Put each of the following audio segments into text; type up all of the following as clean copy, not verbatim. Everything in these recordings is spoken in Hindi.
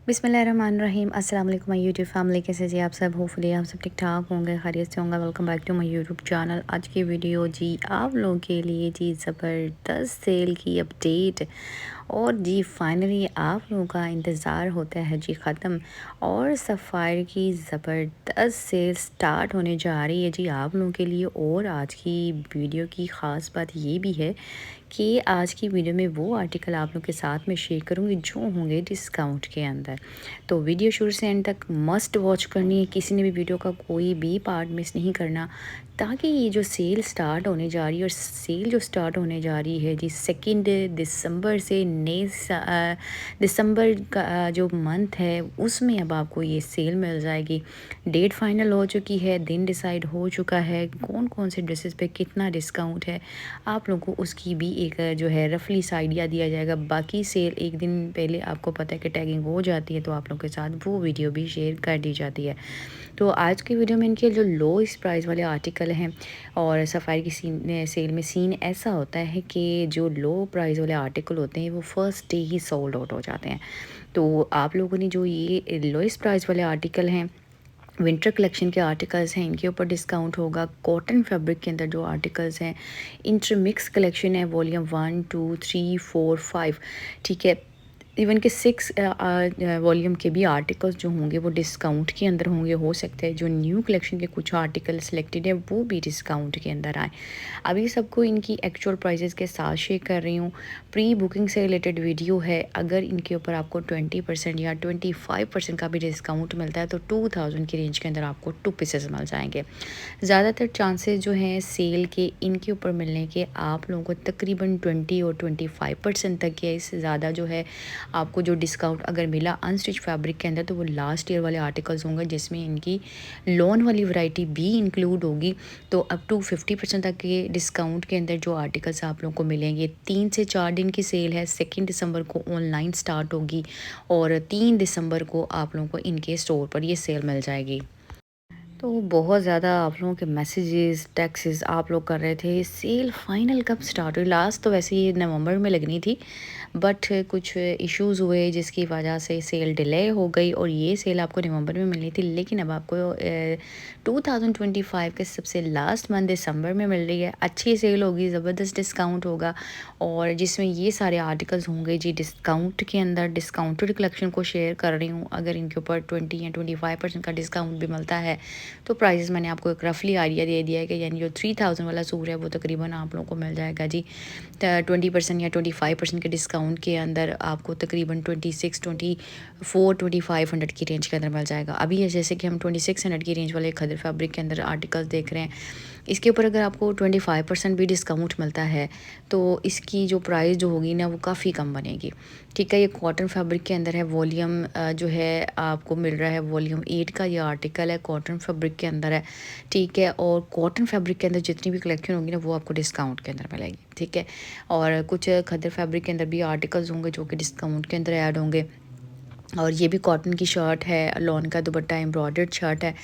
बिस्मिल्लाहिर्रहमानिर्रहीम। अस्सलाम वालेकुम माय यूट्यूब फैमिली, कैसे जी आप सब? होपफुली आप सब ठीक ठाक होंगे, खैरियत से होंगे। Welcome back to my YouTube channel. आज की वीडियो जी आप लोगों के लिए जी ज़बरदस्त सेल की अपडेट। और जी फाइनली आप लोगों का इंतज़ार होता है जी ख़त्म, और सफ़ायर की ज़बरदस्त सेल स्टार्ट होने जा रही है जी आप लोगों के लिए। और आज की वीडियो की ख़ास बात ये भी है कि आज की वीडियो में वो आर्टिकल आप लोगों के साथ में शेयर करूँगी जो होंगे डिस्काउंट के अंदर। तो वीडियो शुरू से एंड तक मस्ट वॉच करनी है, किसी ने भी वीडियो का कोई भी पार्ट मिस नहीं करना, ताकि ये जो सेल स्टार्ट होने जा रही है, और सेल जो स्टार्ट होने जा रही है जी 2 दिसंबर से, नए दिसंबर का जो मंथ है उसमें अब आपको ये सेल मिल जाएगी। डेट फाइनल हो चुकी है, दिन डिसाइड हो चुका है, कौन कौन से ड्रेसेस पे कितना डिस्काउंट है आप लोगों को उसकी भी एक जो है रफली सा आइडिया दिया जाएगा। बाकी सेल एक दिन पहले आपको पता है कि टैगिंग हो जाती है, तो आप लोगों के साथ वो वीडियो भी शेयर कर दी जाती है। तो आज की वीडियो में इनके जो लोएस्ट प्राइस वाले आर्टिकल हैं, और सफ़ारी की सेल में सीन ऐसा होता है कि जो लो प्राइस वाले आर्टिकल होते हैं वो फर्स्ट डे ही सोल्ड आउट हो जाते हैं। तो आप लोगों ने जो ये लोएस्ट प्राइस वाले आर्टिकल हैं, विंटर कलेक्शन के आर्टिकल्स हैं, इनके ऊपर डिस्काउंट होगा। कॉटन फैब्रिक के अंदर जो आर्टिकल्स हैं, इंटरमिक्स कलेक्शन है, वॉल्यूम 1 2 3 4 5, ठीक है, इवन के 6 वॉल्यूम के भी आर्टिकल्स जो होंगे वो डिस्काउंट के अंदर होंगे। हो सकता है जो न्यू कलेक्शन के कुछ आर्टिकल सिलेक्टेड है वो भी डिस्काउंट के अंदर आए। अभी सबको इनकी एक्चुअल प्राइसेस के साथ शेयर कर रही हूँ। प्री बुकिंग से रिलेटेड वीडियो है। अगर इनके ऊपर आपको 20% या 25% का भी डिस्काउंट मिलता है तो 2000 की रेंज के अंदर आपको 2 पीसेस मिल जाएंगे। ज़्यादातर चांसेस जो हैं सेल के इनके ऊपर मिलने के आप लोगों को तकरीबन 20 और 25% तक के, इससे ज़्यादा जो है आपको जो डिस्काउंट अगर मिला अनस्टिच फैब्रिक के अंदर तो वो लास्ट ईयर वाले आर्टिकल्स होंगे, जिसमें इनकी लॉन वाली वैरायटी भी इंक्लूड होगी। तो अप टू 50% तक के डिस्काउंट के अंदर जो आर्टिकल्स आप लोगों को मिलेंगे। 3 से 4 दिन की सेल है। 2 दिसंबर को ऑनलाइन स्टार्ट होगी, और 3 दिसंबर को आप लोगों को इनके स्टोर पर ये सेल मिल जाएगी। तो बहुत ज़्यादा आप लोगों के मैसेजेस टेक्सेस आप लोग कर रहे थे सेल फाइनल कब स्टार्ट हुई। लास्ट तो वैसे ये नवंबर में लगनी थी, बट कुछ इश्यूज़ हुए जिसकी वजह से सेल डिले हो गई, और ये सेल आपको नवंबर में मिलनी थी, लेकिन अब आपको 2025 के सबसे लास्ट मंथ दिसंबर में मिल रही है। अच्छी सेल होगी, ज़बरदस्त डिस्काउंट होगा, और जिसमें ये सारे आर्टिकल्स होंगे जी डिस्काउंट के अंदर। डिस्काउंटेड कलेक्शन को शेयर कर रही हूँ। अगर इनके ऊपर 20 या 25% का डिस्काउंट भी मिलता है तो प्राइसेस मैंने आपको एक रफली आइडिया दे दिया है कि यानी जो 3000 वाला सूट है वो तकरीबन आप लोगों को मिल जाएगा जी 20% या 25% के डिस्काउंट के अंदर आपको तकरीबन 26 24 2500 की रेंज के अंदर मिल जाएगा। अभी है जैसे कि हम 2600 की रेंज वाले खदर फैब्रिक के अंदर आर्टिकल्स देख रहे हैं, इसके ऊपर अगर आपको 25% भी डिस्काउंट मिलता है तो इसकी जो प्राइस जो होगी ना वो काफ़ी कम बनेगी। ठीक है, ये कॉटन फैब्रिक के अंदर है। वॉल्यूम जो है आपको मिल रहा है वॉल्यूम 8 का ये आर्टिकल है, कॉटन फैब्रिक के अंदर है। ठीक है, और कॉटन फैब्रिक के अंदर जितनी भी कलेक्शन होगी ना वो आपको डिस्काउंट के अंदर मिलेगी। ठीक है, और कुछ खदर फैब्रिक के अंदर भी आर्टिकल्स होंगे जो कि डिस्काउंट के अंदर ऐड होंगे। और ये भी कॉटन की शर्ट है, लॉन का दुपट्टा, एम्ब्रॉयडर्ड शर्ट है,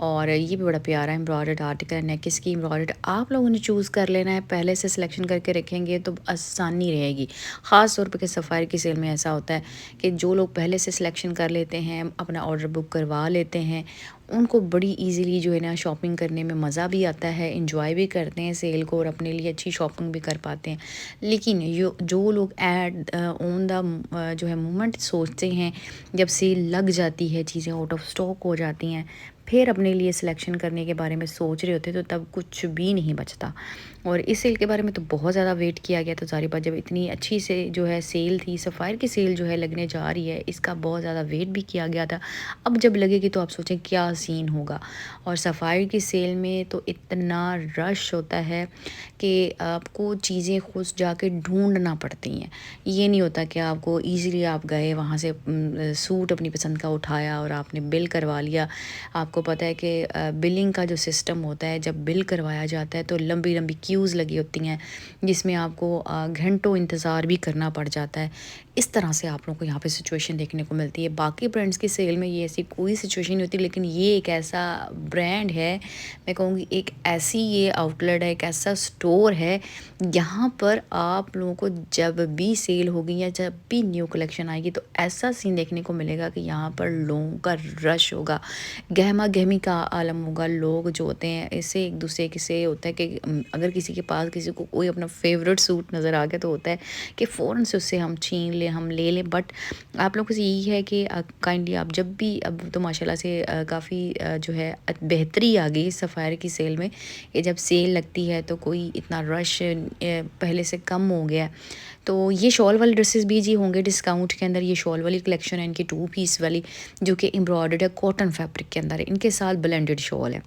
और ये भी बड़ा प्यारा एम्ब्रॉयडर्ड आर्टिकल है। नेक इसकी एम्ब्रॉयडर्ड आप लोगों ने चूज़ कर लेना है, पहले से सिलेक्शन करके रखेंगे तो आसानी रहेगी। ख़ास तौर पे कि सफ़ायर की सेल में ऐसा होता है कि जो लोग पहले से सिलेक्शन कर लेते हैं, अपना ऑर्डर बुक करवा लेते हैं, उनको बड़ी इजीली जो है ना शॉपिंग करने में मज़ा भी आता है, इंजॉय भी करते हैं सेल को, और अपने लिए अच्छी शॉपिंग भी कर पाते हैं। लेकिन जो लोग एट ऑन द जो है मोमेंट सोचते हैं, जब सेल लग जाती है, चीज़ें आउट ऑफ स्टॉक हो जाती हैं, फिर अपने लिए सिलेक्शन करने के बारे में सोच रहे होते तो तब कुछ भी नहीं बचता। और इस सेल के बारे में तो बहुत ज़्यादा वेट किया गया, तो सारी बात जब इतनी अच्छी से जो है सेल थी, सफ़ायर की सेल जो है लगने जा रही है, इसका बहुत ज़्यादा वेट भी किया गया था। अब जब लगेगी तो आप सोचें क्या सीन होगा। और सफ़ायर की सेल में तो इतना रश होता है कि आपको चीज़ें खुद जाके ढूंढना पड़ती हैं। ये नहीं होता कि आपको ईज़िली आप गए वहाँ से सूट अपनी पसंद का उठाया और आपने बिल करवा लिया। आपको पता है कि बिलिंग का जो सिस्टम होता है, जब बिल करवाया जाता है तो लंबी लंबी क्यूज़ लगी होती हैं, जिसमें आपको घंटों इंतज़ार भी करना पड़ जाता है इस तरह से आप लोगों को यहाँ पे सिचुएशन देखने को मिलती है। बाकी ब्रांड्स की सेल में ये ऐसी कोई सिचुएशन नहीं होती, लेकिन ये एक ऐसा ब्रांड है, मैं कहूँगी एक ऐसी ये आउटलेट है, एक ऐसा स्टोर है, यहाँ पर आप लोगों को जब भी सेल होगी या जब भी न्यू कलेक्शन आएगी तो ऐसा सीन देखने को मिलेगा कि यहाँ पर लोगों का रश होगा, गहमा गहमी का आलम होगा। लोग जो होते हैं इससे एक दूसरे के से होता है कि अगर किसी के पास किसी को कोई अपना फेवरेट सूट नज़र आ गया तो होता है कि फ़ौरन से उससे हम छीन लें, हम ले लें। बट आप लोगों से यही है कि काइंडली आप जब भी, अब तो माशाल्लाह से काफ़ी जो है बेहतरी आ गई सफ़ायर की सेल में, कि जब सेल लगती है तो कोई इतना रश पहले से कम हो गया। तो ये शॉल वाले ड्रेसेस भी जी होंगे डिस्काउंट के अंदर। ये शॉल वाली कलेक्शन है इनकी 2 पीस वाली, जो कि एम्ब्रॉयडर्ड है, कॉटन फैब्रिक के अंदर है, इनके साथ ब्लेंडेड शॉल है।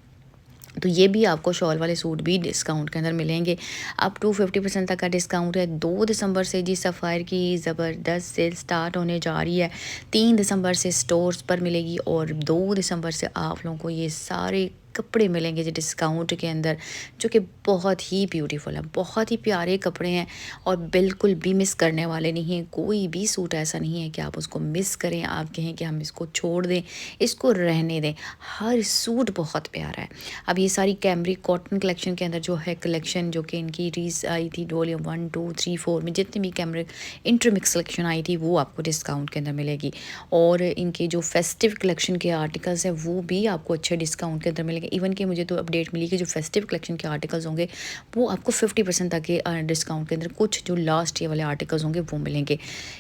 तो ये भी आपको शॉल वाले सूट भी डिस्काउंट के अंदर मिलेंगे। अब 250% तक का डिस्काउंट है। 2 दिसंबर से जी सफ़ायर की ज़बरदस्त सेल स्टार्ट होने जा रही है। 3 दिसंबर से स्टोर्स पर मिलेगी और 2 दिसंबर से आप लोगों को ये सारे कपड़े मिलेंगे जी डिस्काउंट के अंदर, जो कि बहुत ही ब्यूटीफुल है, बहुत ही प्यारे कपड़े हैं और बिल्कुल भी मिस करने वाले नहीं हैं। कोई भी सूट ऐसा नहीं है कि आप उसको मिस करें, आप कहें कि हम इसको छोड़ दें, इसको रहने दें। हर सूट बहुत प्यारा है। अब ये सारी कैमरिक कॉटन कलेक्शन के अंदर जो है कलेक्शन, जो कि इनकी रीज आई थी वॉल्यूम 1 2 3 4 में, जितनी भी कैमरिक इंटरमिक्स कलेक्शन आई थी वो आपको डिस्काउंट के अंदर मिलेगी। और इनके जो फेस्टिव कलेक्शन के आर्टिकल्स हैं वो भी आपको अच्छे डिस्काउंट के अंदर मिलेंगे। इवन कि मुझे तो अपडेट मिली कि जो फेस्टिव कलेक्शन के आर्टिकल्स होंगे वो आपको 50% तक के डिस्काउंट के अंदर, कुछ जो लास्ट ईयर वाले आर्टिकल्स होंगे वो मिलेंगे।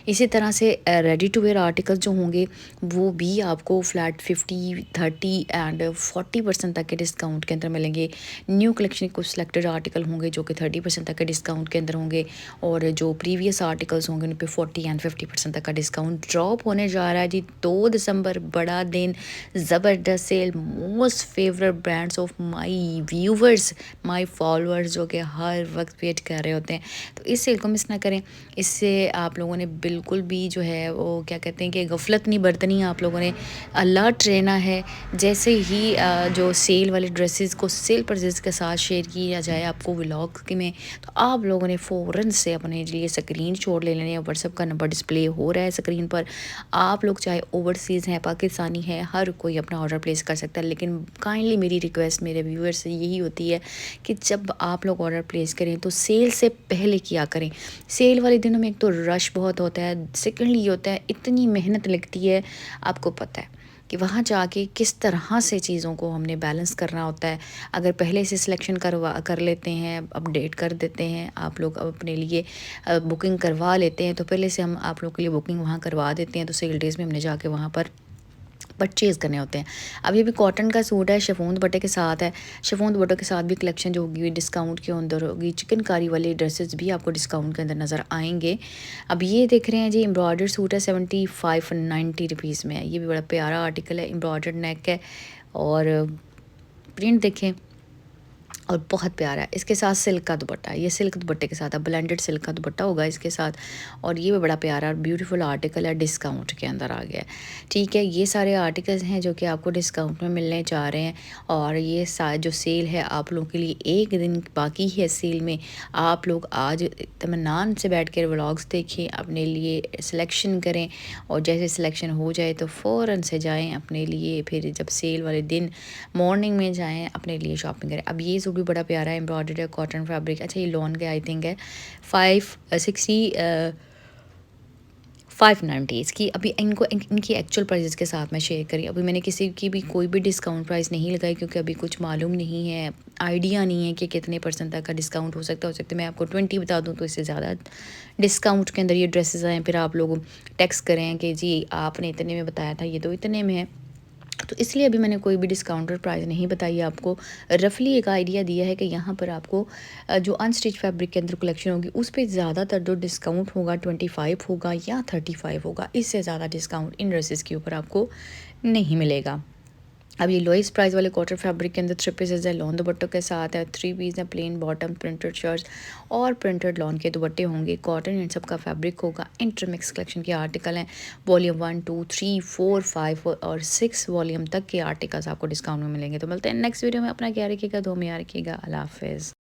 इसी तरह से रेडी टू वेयर आर्टिकल्स जो होंगे वो भी आपको फ्लैट 50 30 एंड 40% तक के डिस्काउंट के अंदर मिलेंगे। न्यू कलेक्शन के कुछ सिलेक्टेड आर्टिकल होंगे जो कि 30% तक के डिस्काउंट के अंदर होंगे, और जो प्रीवियस आर्टिकल्स होंगे उन पे 40 एंड 50% तक का डिस्काउंट ड्रॉप होने जा रहा है जी। 2 दिसंबर बड़ा दिन, ज़बरदस्त sale, most favourite brands of my viewers, my followers, जो कि हर वक्त वेट कर रहे होते हैं। तो इस सेल को मिस ना करें। इससे आप लोगों ने बिल्कुल भी जो है वो क्या कहते हैं कि गफलत नहीं बरतनी, आप लोगों ने अलर्ट रहना है। जैसे ही जो सेल वाले ड्रेसेस को सेल प्राइसेस के साथ शेयर किया जाए आपको व्लॉग में, तो आप लोगों ने फ़ौरन से अपने लिए स्क्रीन शॉट ले लेने। व्हाट्सएप का नंबर डिस्प्ले हो रहा है स्क्रीन पर। आप लोग चाहे ओवरसीज़ हैं, पाकिस्तानी है, हर कोई अपना ऑर्डर प्लेस कर सकता है। लेकिन काइंडली मेरी रिक्वेस्ट मेरे व्यूअर्स से यही होती है कि जब आप लोग ऑर्डर प्लेस करें तो सेल से पहले किया करें। सेल वाले दिनों में एक तो रश बहुत होता है, सेकेंडली ये होता है इतनी मेहनत लगती है, आपको पता है कि वहाँ जाके किस तरह से चीज़ों को हमने बैलेंस करना होता है। अगर पहले से सिलेक्शन कर लेते हैं, अपडेट कर देते हैं, आप लोग अपने लिए बुकिंग करवा लेते हैं, तो पहले से हम आप लोग के लिए बुकिंग वहाँ करवा देते हैं, तो सेल डेज़ में हमने जाके वहाँ पर परचेज़ करने होते हैं। अब ये भी कॉटन का सूट है, शिफॉन दुपट्टे के साथ है। शिफॉन दुपट्टे के साथ भी कलेक्शन जो होगी डिस्काउंट के अंदर होगी। चिकनकारी वाले ड्रेसेस भी आपको डिस्काउंट के अंदर नज़र आएंगे। अब ये देख रहे हैं जी, एम्ब्रॉयडर्ड सूट है, 7590 रुपीज़ में है। ये भी बड़ा प्यारा आर्टिकल है, एम्ब्रॉयडर्ड नेक है और प्रिंट देखें और बहुत प्यारा है। इसके साथ सिल्क का दुपट्टा है, ये सिल्क दुपट्टे के साथ है, ब्लेंडेड सिल्क का दुपट्टा होगा इसके साथ। और ये भी बड़ा प्यारा और ब्यूटीफुल आर्टिकल है, डिस्काउंट के अंदर आ गया है। ठीक है, ये सारे आर्टिकल्स हैं जो कि आपको डिस्काउंट में मिलने जा रहे हैं। और ये जो सेल है आप लोगों के लिए एक दिन बाकी है सेल में। आप लोग आज इत्मीनान से बैठ कर व्लॉग्स देखें, अपने लिए सिलेक्शन करें, और जैसे सिलेक्शन हो जाए तो फ़ौरन से जाएँ अपने लिए, फिर जब सेल वाले दिन मॉर्निंग में जाएँ अपने लिए शॉपिंग करें। अब ये सूट भी बड़ा प्यारा है, एम्ब्रॉयडर्ड है, कॉटन फैब्रिक। अच्छा, ये लॉन के आई थिंक है 590 इसकी। अभी इनकी एक्चुअल प्राइसेस के साथ मैं शेयर करी। अभी मैंने किसी की भी कोई भी डिस्काउंट प्राइस नहीं लगाई, क्योंकि अभी कुछ मालूम नहीं है, आइडिया नहीं है कि कितने % तक का डिस्काउंट हो सकता है। मैं आपको 20 बता दूं तो इससे ज़्यादा डिस्काउंट के अंदर ये ड्रेसेस आएँ, फिर आप लोग टेक्स्ट करें कि जी आपने इतने में बताया था, ये तो इतने में है। तो इसलिए अभी मैंने कोई भी डिस्काउंटेड प्राइस नहीं बताई आपको, रफली एक आइडिया दिया है कि यहाँ पर आपको जो अनस्टिच फैब्रिक के अंदर कलेक्शन होगी उस पर ज़्यादातर जो डिस्काउंट होगा 25 होगा या 35 होगा। इससे ज़्यादा डिस्काउंट इन ड्रेसेस के ऊपर आपको नहीं मिलेगा। अब ये लोएस्ट प्राइस वाले कॉटन फैब्रिक के अंदर 3 पीसेज है, लॉन दुपट्टों के साथ है, 3 पीस है, प्लेन बॉटम, प्रिंटेड शर्ट्स और प्रिंटेड लॉन के दुपट्टे होंगे। कॉटन इन सब का फैब्रिक होगा। इंटरमिक्स कलेक्शन के आर्टिकल हैं, वॉल्यूम 1 2 3 4 5 और 6 वॉल्यूम तक के आर्टिकल्स आपको डिस्काउंट में मिलेंगे। तो मिलते हैं नेक्स्ट वीडियो में। अपना ख्याल रखिएगा, दो में याद रखिएगा। अल्लाह हाफिज़।